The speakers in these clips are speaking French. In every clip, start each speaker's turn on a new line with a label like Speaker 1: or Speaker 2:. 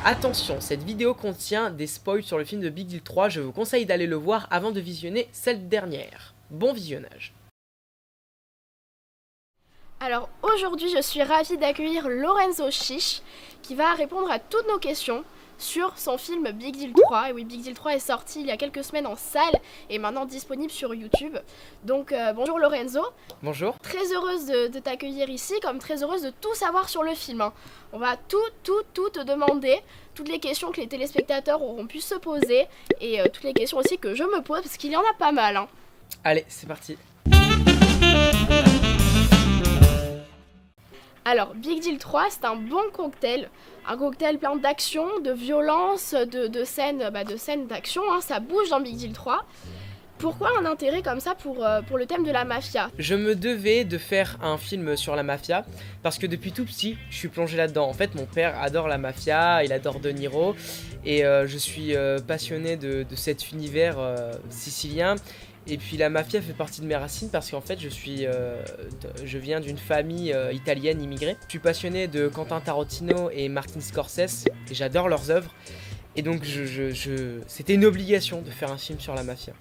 Speaker 1: Attention, cette vidéo contient des spoils sur le film de Big Deal 3, je vous conseille d'aller le voir avant de visionner cette dernière. Bon visionnage.
Speaker 2: Alors aujourd'hui, je suis ravie d'accueillir Lorenzo Chiche qui va répondre à toutes nos questions sur son film Big Deal 3. Et oui, Big Deal 3 est sorti il y a quelques semaines en salle et maintenant disponible sur YouTube. Donc bonjour Lorenzo.
Speaker 1: Bonjour.
Speaker 2: Très heureuse de t'accueillir ici, comme très heureuse de tout savoir sur le film. On va tout te demander, toutes les questions que les téléspectateurs auront pu se poser et toutes les questions aussi que je me pose parce qu'il y en a pas mal.
Speaker 1: Allez, c'est parti.
Speaker 2: Alors, Big Deal 3, c'est un bon cocktail. Un cocktail plein d'action, de violence, de scènes d'action. Ça bouge dans Big Deal 3. Pourquoi un intérêt comme ça pour le thème de la mafia ?
Speaker 1: Je me devais de faire un film sur la mafia parce que depuis tout petit, je suis plongé là-dedans. En fait, mon père adore la mafia, il adore De Niro et je suis passionné de cet univers sicilien. Et puis la mafia fait partie de mes racines parce qu'en fait je viens d'une famille italienne immigrée. Je suis passionné de Quentin Tarantino et Martin Scorsese et j'adore leurs œuvres. Et donc c'était une obligation de faire un film sur la mafia.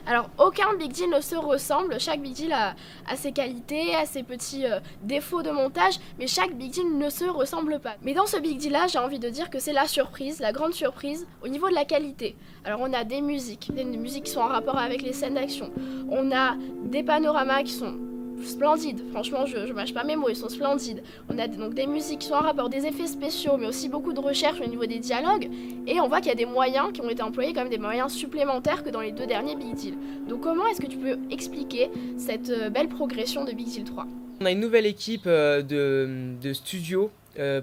Speaker 2: Alors aucun Big Deal ne se ressemble, chaque Big Deal a ses qualités, a ses petits défauts de montage, mais chaque Big Deal ne se ressemble pas. Mais dans ce Big Deal là, j'ai envie de dire que c'est la surprise, la grande surprise au niveau de la qualité. Alors on a des musiques qui sont en rapport avec les scènes d'action, on a des panoramas qui sont splendides, franchement je mâche pas mes mots, ils sont splendides. On a donc des musiques qui sont en rapport, des effets spéciaux, mais aussi beaucoup de recherche au niveau des dialogues. Et on voit qu'il y a des moyens qui ont été employés, quand même des moyens supplémentaires que dans les deux derniers Big Deal. Donc comment est-ce que tu peux expliquer cette belle progression de Big Deal 3 ?
Speaker 1: On a une nouvelle équipe de studio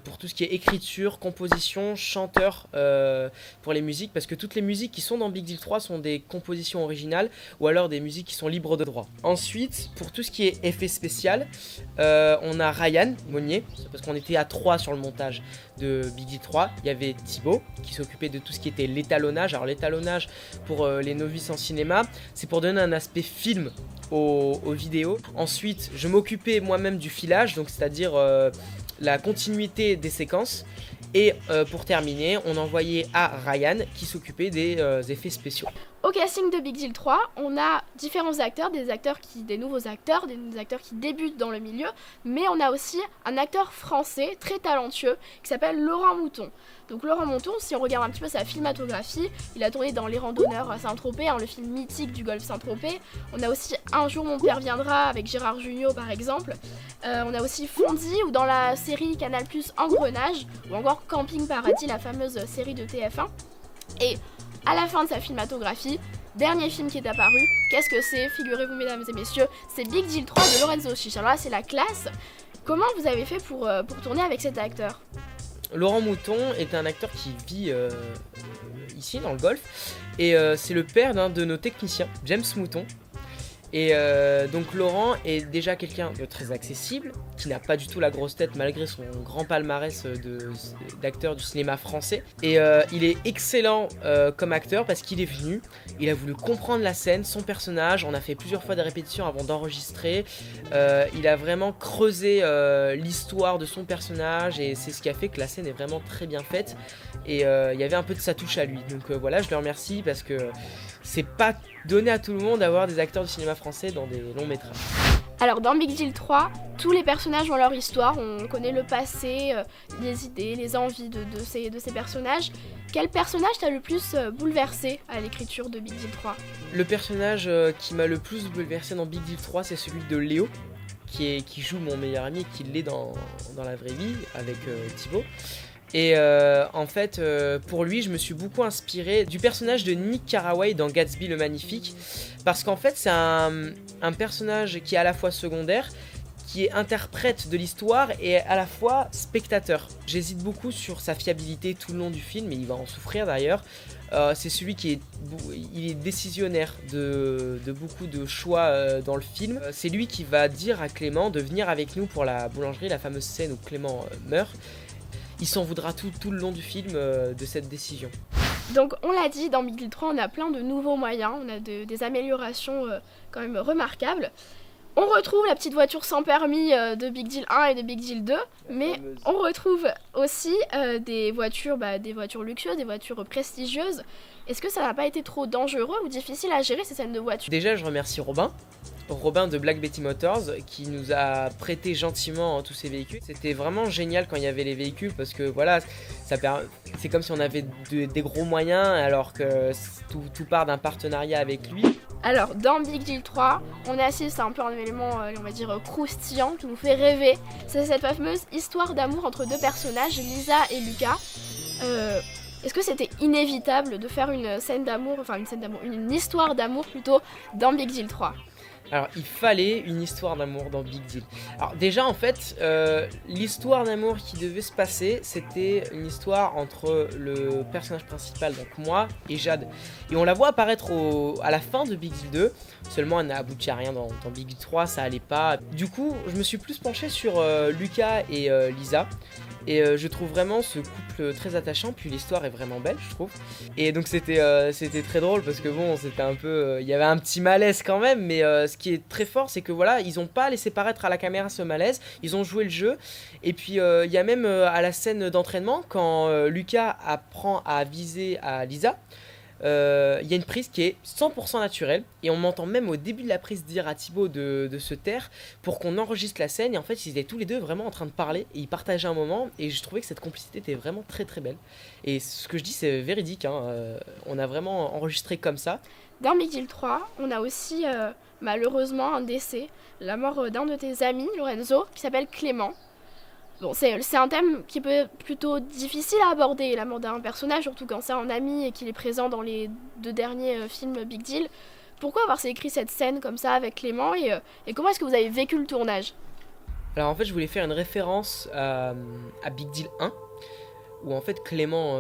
Speaker 1: pour tout ce qui est écriture, composition, chanteur pour les musiques, parce que toutes les musiques qui sont dans Big Deal 3 sont des compositions originales ou alors des musiques qui sont libres de droit. Ensuite, pour tout ce qui est effet spécial, on a Ryan Monnier, parce qu'on était à 3 sur le montage de Big Deal 3. Il y avait Thibaut qui s'occupait de tout ce qui était l'étalonnage. Alors l'étalonnage, pour les novices en cinéma, c'est pour donner un aspect film aux vidéos. Ensuite, je m'occupais moi-même du filage, donc c'est-à-dire la continuité des séquences. Et pour terminer, on envoyait à Ryan qui s'occupait des effets spéciaux.
Speaker 2: Au casting de Big Deal 3, on a différents acteurs, des nouveaux acteurs, des acteurs qui débutent dans le milieu, mais on a aussi un acteur français très talentueux qui s'appelle Laurent Mouton. Donc Laurent Mouton, si on regarde un petit peu sa filmatographie, il a tourné dans Les Randonneurs à Saint-Tropez, le film mythique du Golfe Saint-Tropez. On a aussi Un jour mon père viendra avec Gérard Jugnot par exemple. On a aussi Fondy ou dans la série Canal+ Engrenage, ou encore Camping Paradis, la fameuse série de TF1. Et à la fin de sa filmatographie, dernier film qui est apparu, qu'est-ce que c'est ? Figurez-vous mesdames et messieurs, c'est Big Deal 3 de Lorenzo Chiche. Alors là c'est la classe. Comment vous avez fait pour tourner avec cet acteur ?
Speaker 1: Laurent Mouton est un acteur qui vit ici dans le Golfe et c'est le père d'un de nos techniciens, James Mouton. Et donc Laurent est déjà quelqu'un de très accessible, qui n'a pas du tout la grosse tête malgré son grand palmarès d'acteur du cinéma français. Et il est excellent comme acteur parce qu'il est venu, il a voulu comprendre la scène, son personnage, on a fait plusieurs fois des répétitions avant d'enregistrer. Il a vraiment creusé l'histoire de son personnage et c'est ce qui a fait que la scène est vraiment très bien faite. Et il y avait un peu de sa touche à lui. Donc voilà, je le remercie parce que c'est pas donné à tout le monde d'avoir des acteurs du cinéma français dans des longs métrages.
Speaker 2: Alors dans Big Deal 3, tous les personnages ont leur histoire, on connaît le passé, les idées, les envies de ces personnages. Quel personnage t'a le plus bouleversé à l'écriture de Big Deal 3 ?
Speaker 1: Le personnage qui m'a le plus bouleversé dans Big Deal 3, c'est celui de Léo, qui joue mon meilleur ami et qui l'est dans la vraie vie avec Thibaut. Et en fait, pour lui, je me suis beaucoup inspiré du personnage de Nick Carraway dans Gatsby le Magnifique, parce qu'en fait, c'est un personnage qui est à la fois secondaire, qui est interprète de l'histoire et à la fois spectateur. J'hésite beaucoup sur sa fiabilité tout le long du film, et il va en souffrir d'ailleurs. C'est celui qui est décisionnaire de beaucoup de choix dans le film. C'est lui qui va dire à Clément de venir avec nous pour la boulangerie, la fameuse scène où Clément meurt. Il s'en voudra tout le long du film de cette décision.
Speaker 2: Donc on l'a dit, dans Big Deal 3, on a plein de nouveaux moyens, on a des améliorations quand même remarquables. On retrouve la petite voiture sans permis de Big Deal 1 et de Big Deal 2, mais on retrouve aussi des voitures luxueuses, des voitures prestigieuses. Est-ce que ça n'a pas été trop dangereux ou difficile à gérer ces scènes de voitures?
Speaker 1: Déjà, je remercie Robin de Black Betty Motors qui nous a prêté gentiment tous ces véhicules. C'était vraiment génial quand il y avait les véhicules parce que voilà, c'est comme si on avait des gros moyens alors que tout part d'un partenariat avec lui.
Speaker 2: Alors, dans Big Deal 3, on assiste à un peu un élément, on va dire, croustillant qui nous fait rêver. C'est cette fameuse histoire d'amour entre deux personnages, Lisa et Lucas. Est-ce que c'était inévitable de faire une histoire d'amour plutôt, dans Big Deal 3?
Speaker 1: Alors, il fallait une histoire d'amour dans Big Deal. Alors déjà, en fait, l'histoire d'amour qui devait se passer, c'était une histoire entre le personnage principal, donc moi, et Jade. Et on la voit apparaître à la fin de Big Deal 2, seulement elle n'a abouti à rien dans Big Deal 3, ça allait pas. Du coup, je me suis plus penché sur Lucas et Lisa. Et je trouve vraiment ce couple très attachant, puis l'histoire est vraiment belle, je trouve. Et donc c'était très drôle parce que bon, c'était un peu, il y avait un petit malaise quand même, mais ce qui est très fort, c'est que voilà, ils ont pas laissé paraître à la caméra ce malaise, ils ont joué le jeu. Et puis il y a même à la scène d'entraînement quand Lucas apprend à viser à Lisa. Il y a une prise qui est 100% naturelle et on m'entend même au début de la prise dire à Thibaut de se taire pour qu'on enregistre la scène, et en fait ils étaient tous les deux vraiment en train de parler et ils partageaient un moment, et je trouvais que cette complicité était vraiment très très belle, et ce que je dis c'est véridique, hein. On a vraiment enregistré comme ça.
Speaker 2: Dans Big Deal 3, on a aussi malheureusement un décès, la mort d'un de tes amis, Lorenzo, qui s'appelle Clément. Bon, c'est un thème qui peut être plutôt difficile à aborder, la mort d'un personnage, surtout quand c'est un ami et qu'il est présent dans les 2 derniers films Big Deal. Pourquoi avoir écrit cette scène comme ça avec Clément, et comment est-ce que vous avez vécu le tournage?
Speaker 1: Alors en fait je voulais faire une référence à Big Deal 1 où en fait Clément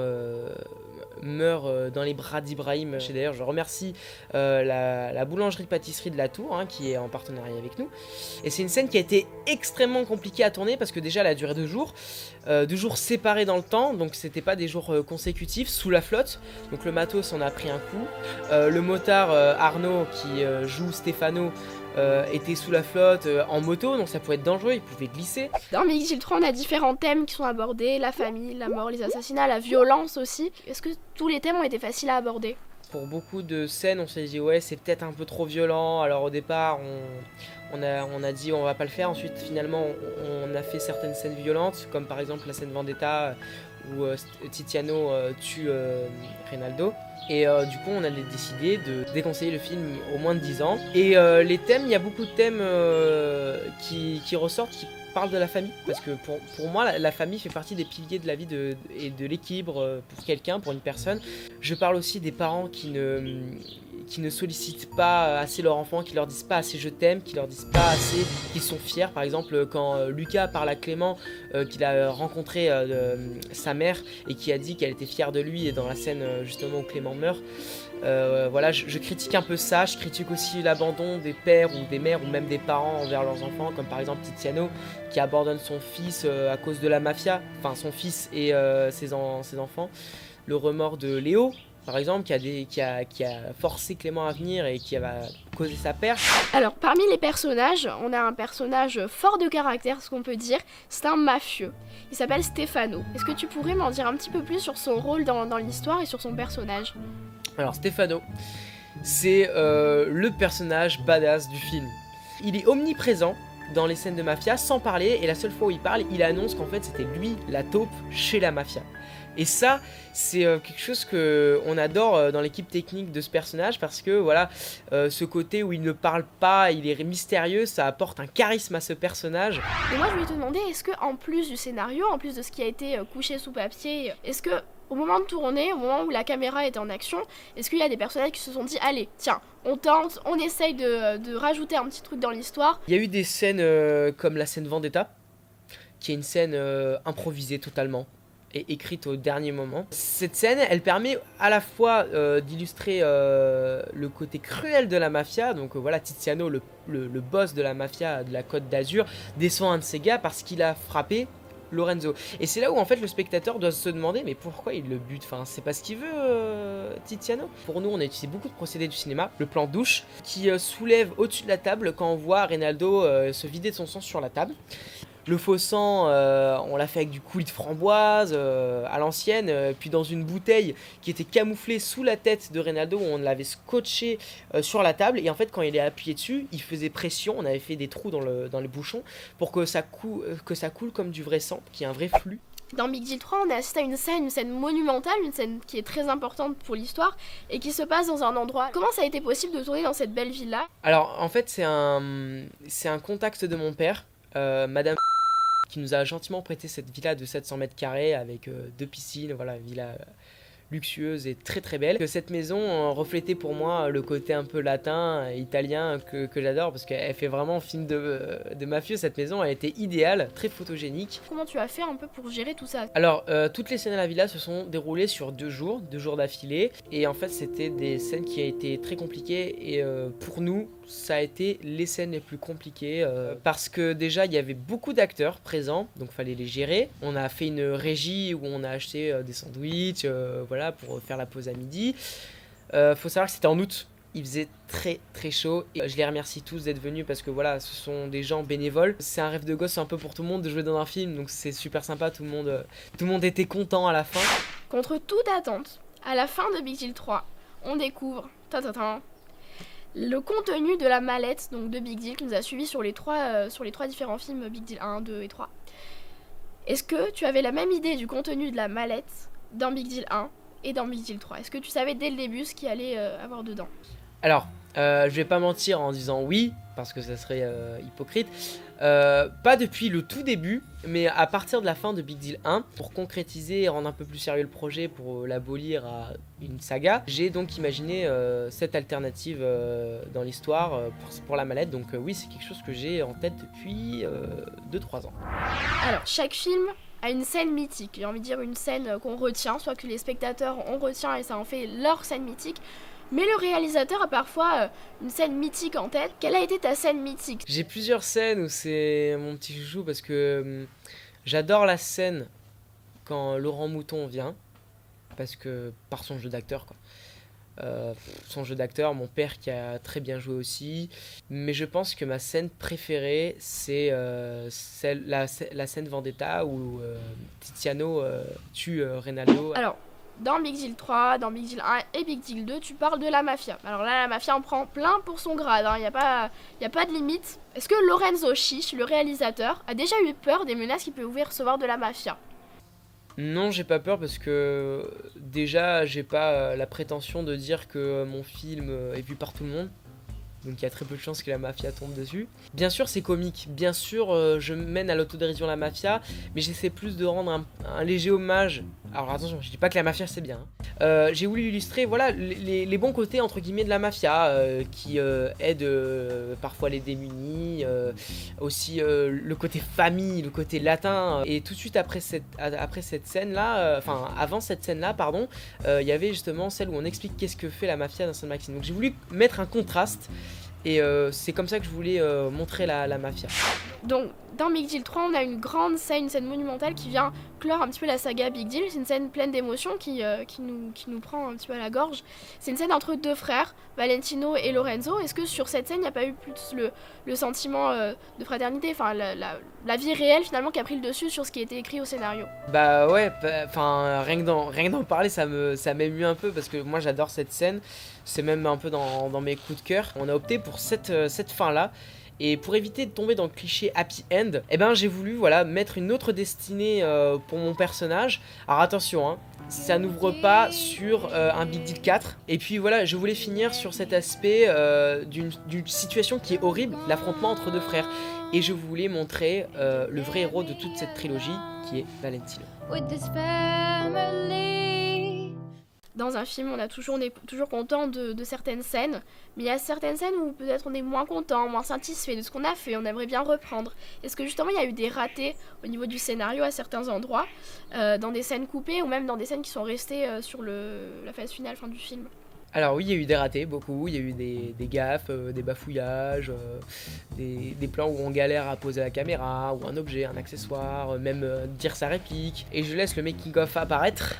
Speaker 1: meurt dans les bras d'Ibrahim. D'ailleurs je remercie la boulangerie-pâtisserie de la Tour, hein, qui est en partenariat avec nous. Et c'est une scène qui a été extrêmement compliquée à tourner parce que déjà elle a duré 2 jours. 2 jours séparés dans le temps, donc c'était pas des jours consécutifs, sous la flotte. Donc le matos en a pris un coup. Le motard Arnaud qui joue Stefano était sous la flotte en moto, donc ça pouvait être dangereux, il pouvait glisser.
Speaker 2: Dans Big Deal 3, on a différents thèmes qui sont abordés, la famille, la mort, les assassinats, la violence aussi. Est-ce que tous les thèmes ont été faciles à aborder?
Speaker 1: Pour beaucoup de scènes, on s'est dit ouais c'est peut-être un peu trop violent, alors au départ on a dit on va pas le faire, ensuite finalement on a fait certaines scènes violentes, comme par exemple la scène Vendetta où Tiziano tue Reynaldo. Et du coup on a décidé de déconseiller le film au moins de 10 ans. Et les thèmes, il y a beaucoup de thèmes qui ressortent, qui parlent de la famille. Parce que pour moi la famille fait partie des piliers de la vie et de l'équilibre pour quelqu'un, pour une personne. Je parle aussi des parents qui ne sollicitent pas assez leur enfant, qui leur disent pas assez je t'aime, qui leur disent pas assez qu'ils sont fiers. Par exemple quand Lucas parle à Clément qu'il a rencontré sa mère et qui a dit qu'elle était fière de lui, et dans la scène justement où Clément meurt, voilà, je critique un peu ça. Je critique aussi l'abandon des pères ou des mères ou même des parents envers leurs enfants, comme par exemple Tiziano qui abandonne son fils à cause de la mafia, enfin son fils et ses enfants. Le remords de Léo par exemple, qui a forcé Clément à venir et qui va causer sa perte.
Speaker 2: Alors, parmi les personnages, on a un personnage fort de caractère, ce qu'on peut dire, c'est un mafieux. Il s'appelle Stefano. Est-ce que tu pourrais m'en dire un petit peu plus sur son rôle dans l'histoire et sur son personnage?
Speaker 1: Alors, Stefano, c'est le personnage badass du film. Il est omniprésent dans les scènes de mafia, sans parler, et la seule fois où il parle, il annonce qu'en fait c'était lui la taupe chez la mafia. Et ça, c'est quelque chose qu'on adore dans l'équipe technique de ce personnage, parce que voilà, ce côté où il ne parle pas, il est mystérieux, ça apporte un charisme à ce personnage.
Speaker 2: Et moi je voulais te demander, est-ce que en plus du scénario, en plus de ce qui a été couché sous papier, est-ce que au moment de tourner, au moment où la caméra était en action, est-ce qu'il y a des personnages qui se sont dit allez, tiens, on tente, on essaye de rajouter un petit truc dans l'histoire?
Speaker 1: Il y a eu des scènes comme la scène Vendetta, qui est une scène improvisée totalement et écrite au dernier moment. Cette scène, elle permet à la fois d'illustrer le côté cruel de la mafia. Donc voilà, Tiziano, le boss de la mafia de la Côte d'Azur, descend un de ses gars parce qu'il a frappé Lorenzo. Et c'est là où en fait le spectateur doit se demander mais pourquoi il le bute, enfin c'est pas ce qu'il veut Tiziano. Pour nous on a utilisé beaucoup de procédés du cinéma, le plan douche qui soulève au-dessus de la table quand on voit Reynaldo se vider de son sang sur la table. Le faux sang, on l'a fait avec du coulis de framboise à l'ancienne, puis dans une bouteille qui était camouflée sous la tête de Reynaldo, où on l'avait scotché sur la table. Et en fait, quand il est appuyé dessus, il faisait pression. On avait fait des trous dans les bouchons pour que ça coule comme du vrai sang, qui est un vrai flux.
Speaker 2: Dans Big Deal 3, on assiste à une scène monumentale, une scène qui est très importante pour l'histoire et qui se passe dans un endroit. Comment ça a été possible de tourner dans cette belle ville-là ?
Speaker 1: Alors, en fait, c'est un contact de mon père, Madame qui nous a gentiment prêté cette villa de 700 mètres carrés avec 2 piscines, voilà, villa luxueuse et très très belle. Cette maison reflétait pour moi le côté un peu latin, italien que j'adore parce qu'elle fait vraiment film de mafieux. Cette maison elle était idéale, très photogénique.
Speaker 2: Comment tu as fait un peu pour gérer tout ça ?
Speaker 1: Alors toutes les scènes à la villa se sont déroulées sur 2 jours d'affilée et en fait c'était des scènes qui ont été très compliquées et pour nous ça a été les scènes les plus compliquées parce que déjà il y avait beaucoup d'acteurs présents donc fallait les gérer. On a fait une régie où on a acheté des sandwichs voilà pour faire la pause à midi. Faut savoir que c'était en août. Il faisait très très chaud et je les remercie tous d'être venus parce que voilà, ce sont des gens bénévoles. C'est un rêve de gosse un peu pour tout le monde de jouer dans un film donc c'est super sympa, tout le monde était content à la fin.
Speaker 2: Contre toute attente, à la fin de Big Deal 3, on découvre le contenu de la mallette donc de Big Deal qui nous a suivis sur les trois différents films Big Deal 1, 2 et 3. Est-ce que tu avais la même idée du contenu de la mallette dans Big Deal 1 et dans Big Deal 3 ? Est-ce que tu savais dès le début ce qu'il allait avoir dedans ?
Speaker 1: Alors, je vais pas mentir en disant oui, parce que ça serait hypocrite. Pas depuis le tout début, mais à partir de la fin de Big Deal 1, pour concrétiser et rendre un peu plus sérieux le projet, pour l'abolir à une saga, j'ai donc imaginé cette alternative dans l'histoire pour la mallette. Donc oui, c'est quelque chose que j'ai en tête depuis 2-3 ans.
Speaker 2: Alors, chaque film a une scène mythique. J'ai envie de dire une scène qu'on retient, soit que les spectateurs on retient et ça en fait leur scène mythique. Mais le réalisateur a parfois une scène mythique en tête. Quelle a été ta scène mythique ?
Speaker 1: J'ai plusieurs scènes où c'est mon petit chouchou parce que j'adore la scène quand Laurent Mouton vient, parce que par son jeu d'acteur quoi. Son jeu d'acteur, mon père qui a très bien joué aussi, mais je pense que ma scène préférée c'est la scène Vendetta où Tiziano tue Reynaldo.
Speaker 2: Alors, dans Big Deal 3, dans Big Deal 1 et Big Deal 2, tu parles de la mafia. Alors là, la mafia en prend plein pour son grade, il n'y a pas de limite. Est-ce que Lorenzo Chiche, le réalisateur, a déjà eu peur des menaces qu'il peut recevoir de la mafia ?
Speaker 1: Non, j'ai pas peur parce que déjà j'ai pas la prétention de dire que mon film est vu par tout le monde. Donc il y a très peu de chances que la mafia tombe dessus. Bien sûr c'est comique, bien sûr je mène à l'autodérision la mafia, mais j'essaie plus de rendre un léger hommage. Alors attention, je dis pas que la mafia c'est bien. J'ai voulu illustrer voilà, les bons côtés entre guillemets de la mafia qui aide parfois les démunis, aussi le côté famille, le côté latin. Et tout de suite après cette scène là, avant cette scène là pardon, il y avait justement celle où on explique qu'est-ce que fait la mafia dans Saint-Maxime. Donc j'ai voulu mettre un contraste. Et c'est comme ça que je voulais montrer la mafia.
Speaker 2: Donc, dans Big Deal 3, on a une scène monumentale qui vient clore un petit peu la saga Big Deal. C'est une scène pleine d'émotions qui nous prend un petit peu à la gorge. C'est une scène entre 2 frères, Valentino et Lorenzo. Est-ce que sur cette scène, il n'y a pas eu plus le sentiment de fraternité, enfin la vie réelle finalement qui a pris le dessus sur ce qui était écrit au scénario ?
Speaker 1: Bah ouais, rien que d'en parler, ça m'émue un peu parce que moi j'adore cette scène. C'est même un peu dans mes coups de cœur. On a opté pour cette fin-là. Et pour éviter de tomber dans le cliché happy end, eh ben, j'ai voulu mettre une autre destinée pour mon personnage. Alors attention, hein, ça n'ouvre pas sur un Big Deal 4. Et puis voilà, je voulais finir sur cet aspect d'une situation qui est horrible, l'affrontement entre 2 frères. Et je voulais montrer le vrai héros de toute cette trilogie, qui est Valentino.
Speaker 2: Dans un film, on est toujours content de certaines scènes, mais il y a certaines scènes où peut-être on est moins content, moins satisfait de ce qu'on a fait, on aimerait bien reprendre. Est-ce que justement il y a eu des ratés au niveau du scénario à certains endroits, dans des scènes coupées ou même dans des scènes qui sont restées sur la phase finale du film ?
Speaker 1: Alors oui, il y a eu des ratés, beaucoup. Il y a eu des gaffes, des bafouillages, des plans où on galère à poser la caméra, ou un objet, un accessoire, même dire sa réplique. Et je laisse le making of apparaître.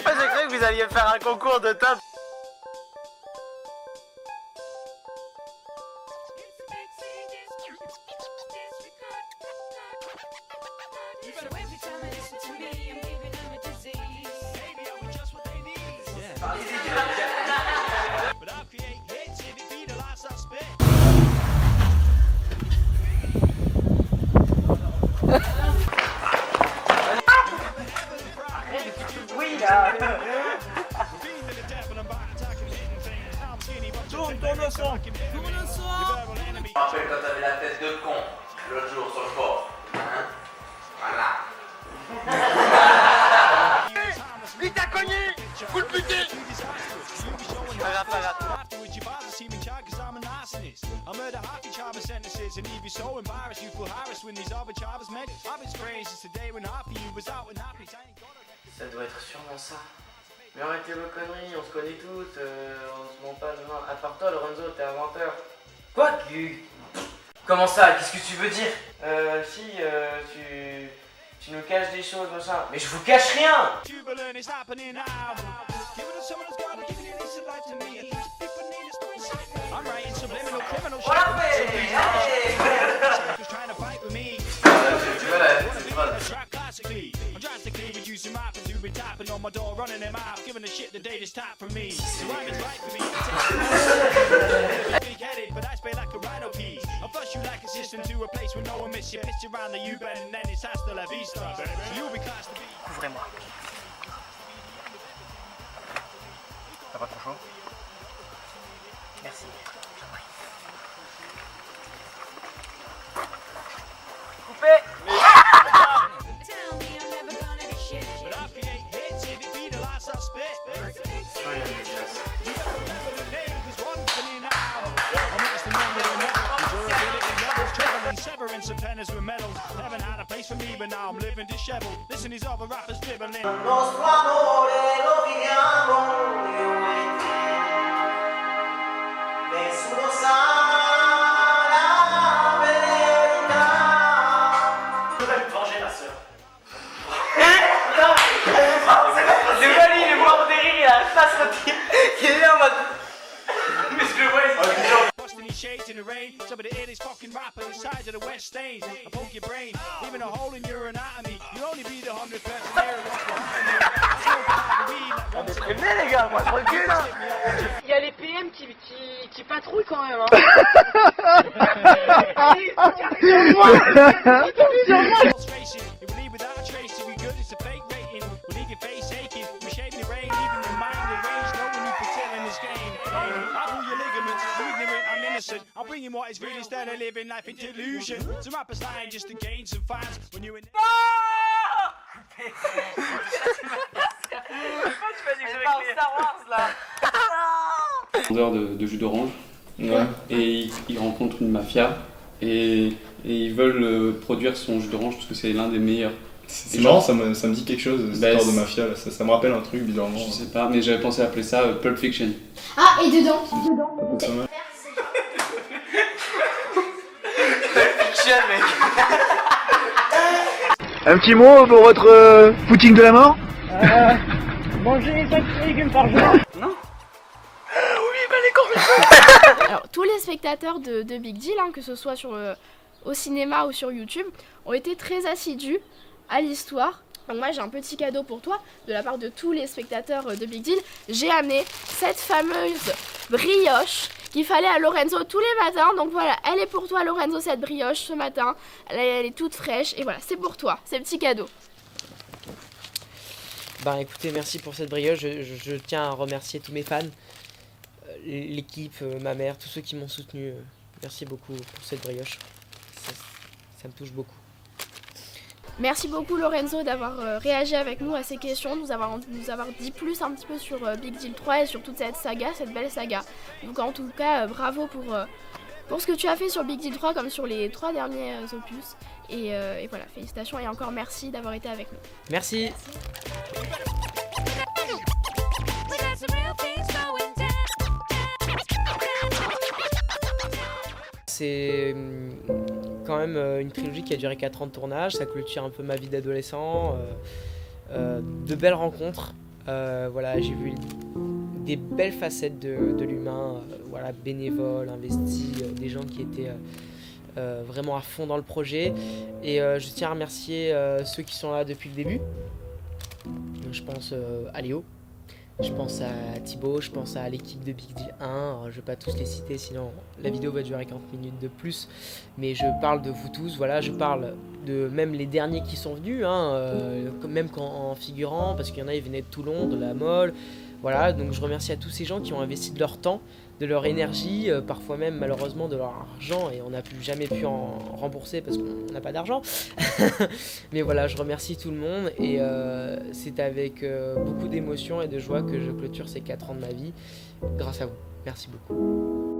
Speaker 3: Moi j'ai cru que vous alliez faire un concours de top. Tourne le son.
Speaker 4: Je me rappelle quand t'avais la tête de con l'autre jour sur le port. Hein? Voilà.
Speaker 3: Il t'a cogné. Vous le butez.
Speaker 1: Ça doit être sûrement ça. Mais arrêtez vos conneries, on se connaît toutes, on se ment pas demain. À part toi, Lorenzo, t'es inventeur. Quoi que... Comment ça? Qu'est-ce que tu veux dire? Tu nous caches des choses, machin. Mais je vous cache rien! On l'a fait!
Speaker 5: I'm drastically reducing my who's been tapping on my door, running them out, giving a shit the data's tap from me. So rhyming's right for me. Big-headed, but I spray like a rhino piece. I'll flush you like a system to a place where no one miss you. Piss you around the U-bend and then it's hasta la vista. So you'll be classed to be.
Speaker 3: Couvrez-moi. T'as pas trop chaud? Merci. Coupé.
Speaker 5: Severing some tenors with medals. Haven't had a place for me, but now I'm living disheveled. Listen, these other rappers dribbling.
Speaker 4: Nostro amore lo viviamo io e te. Nessuno sa la verità.
Speaker 3: Je vais me venger, ma soeur.
Speaker 1: Le Wally, il est mort de rire, il a pas se retirer. Il est là en mode... Mais je le vois, il
Speaker 5: Busting these shades in the rain. Some of the illest fucking rappers the size of the West Stains. I poke your brain, even a hole in your anatomy. You'll only be the 100th person there and walk behind me. I smoke behind the weed like once in a
Speaker 3: Venez les gars, moi tranquille là.
Speaker 6: Il y a les PM qui patrouillent quand même. Hein.
Speaker 5: Let's face it, if we leave without a trace, if we good, it's a fake rating. We'll leave your face aching, we shave your brain, leaving your mind deranged. No one who can tell in this game. Hey, I pull your ligaments, you ignorant, I'm innocent. I'll bring you what is real instead of living life in delusion. Some rappers lying just to gain some fans. When you in
Speaker 7: Vendeur de jus d'orange.
Speaker 8: Ouais.
Speaker 7: Et il rencontre une mafia et ils veulent produire son jus d'orange parce que c'est l'un des meilleurs.
Speaker 8: C'est marrant, ça me dit quelque chose, cette
Speaker 7: Bah,
Speaker 8: histoire de mafia là. Ça me rappelle un truc bizarrement.
Speaker 7: Je sais pas, mais j'avais pensé appeler ça Pulp Fiction.
Speaker 2: Ah, et dedans.
Speaker 8: Ça me-
Speaker 3: Un petit mot pour votre footing de la mort?
Speaker 6: Manger 5 légumes par jour.
Speaker 2: Alors, tous les spectateurs de Big Deal, hein, que ce soit au cinéma ou sur YouTube, ont été très assidus à l'histoire. Donc moi j'ai un petit cadeau pour toi de la part de tous les spectateurs de Big Deal. J'ai amené cette fameuse brioche qu'il fallait à Lorenzo tous les matins. Donc voilà, elle est pour toi Lorenzo, cette brioche ce matin. Elle est toute fraîche et voilà, c'est pour toi, c'est petit cadeau.
Speaker 1: Bah écoutez, merci pour cette brioche. Je tiens à remercier tous mes fans, l'équipe, ma mère, tous ceux qui m'ont soutenu. Merci beaucoup pour cette brioche. Ça me touche beaucoup.
Speaker 2: Merci beaucoup Lorenzo d'avoir réagi avec nous à ces questions, nous avoir dit plus un petit peu sur Big Deal 3 et sur toute cette saga, cette belle saga. Donc en tout cas, bravo pour ce que tu as fait sur Big Deal 3 comme sur les 3 derniers opus. Et voilà, félicitations et encore merci d'avoir été avec nous.
Speaker 1: Merci. C'est quand même une trilogie qui a duré 4 ans de tournage, ça clôture un peu ma vie d'adolescent, de belles rencontres, voilà, j'ai vu des belles facettes de l'humain, voilà, bénévoles, investis, des gens qui étaient vraiment à fond dans le projet, et je tiens à remercier ceux qui sont là depuis le début. Donc, je pense à Léo, je pense à Thibaut, je pense à l'équipe de Big Deal 1, alors, je ne vais pas tous les citer sinon la vidéo va durer 40 minutes de plus, mais je parle de vous tous, voilà, je parle de même les derniers qui sont venus, même en figurant, parce qu'il y en a ils venaient de Toulon, de la Mole, voilà, donc je remercie à tous ces gens qui ont investi de leur temps, de leur énergie, parfois même malheureusement de leur argent, et on n'a jamais pu en rembourser parce qu'on n'a pas d'argent. Mais voilà, je remercie tout le monde, et c'est avec beaucoup d'émotion et de joie que je clôture ces 4 ans de ma vie, grâce à vous. Merci beaucoup.